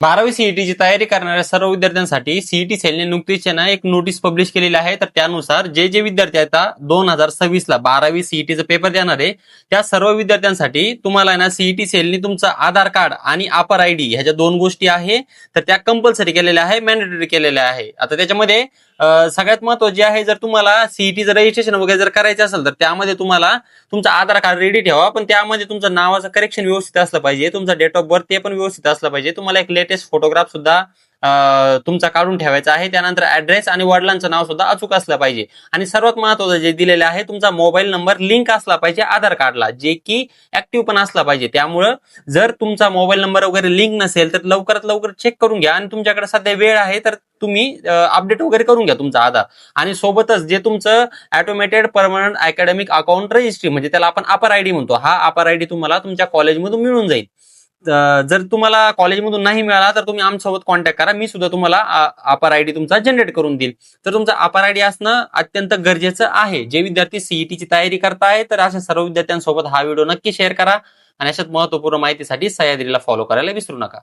12वी सीईटीची तयारी करणाऱ्या सर्व विद्यार्थ्यांसाठी सीईटी सेलने नुकतीच ना एक नोटीस पब्लिश केलेली आहे. तर त्यानुसार जे विद्यार्थी आता 2026 ला 12वी सीईटीचा पेपर देणार आहे त्या सर्व विद्यार्थ्यांसाठी तुम्हाला ना सीईटी सेलने तुमचं आधार कार्ड आणि अपर आयडी ह्या ज्या दोन गोष्टी आहे तर त्या कंपल्सरी केलेल्या आहे, मॅन्डेटरी केलेल्या आहे. आता त्याच्यामध्ये सगळ्यात महत्त्वाचे आहे, जर तुम्हाला सीईटीचं रजिस्ट्रेशन वगैरे जर करायचं असेल तर त्यामध्ये तुम्हाला तुमचं आधार कार्ड रेडी ठेवा, पण त्यामध्ये तुमचं नावाचं करेक्शन व्यवस्थित असलं पाहिजे, तुमचा डेट ऑफ बर्थ ते पण व्यवस्थित असलं पाहिजे. तुम्हाला एक लेटेस्ट फोटोग्राफ सुद्धा तुमचा काढून ठेवायचा आहे. त्यानंतर ऍड्रेस आणि वडिलांचं नाव सुद्धा अचूक असलं पाहिजे. आणि सर्वात महत्त्वाचं जे दिलेलं आहे, तुमचा मोबाईल नंबर लिंक असला पाहिजे आधार कार्डला, जे की ऍक्टिव्ह पण असला पाहिजे. त्यामुळं जर तुमचा मोबाईल नंबर वगैरे लिंक नसेल तर लवकरात लवकर चेक करून घ्या. आणि तुमच्याकडे सध्या वेळ आहे तर तुम्ही अपडेट वगैरे करून घ्या तुमचा आधार. आणि सोबतच जे तुमचं automated permanent academic account registry म्हणजे त्याला आपण अपर आयडी म्हणतो, हा अपर आयडी तुम्हाला तुमच्या कॉलेजमधून मिळून जाईल. जर तुम्हाला कॉलेजमधून नाही मिळाला तर तुम्ही आमच्यासोबत कॉन्टॅक्ट करा, मी सुद्धा तुम्हाला अपर आयडी तुमचा जनरेट करून देईल. तर तुमचा अपर आयडी असणं अत्यंत गरजेचं आहे. जे विद्यार्थी सीईटीची तयारी करताय तर अशा सर्व विद्यार्थ्यांसोबत हा व्हिडिओ नक्की शेअर करा आणि अशाच महत्वपूर्ण माहितीसाठी सह्याद्रीला फॉलो करायला विसरू नका.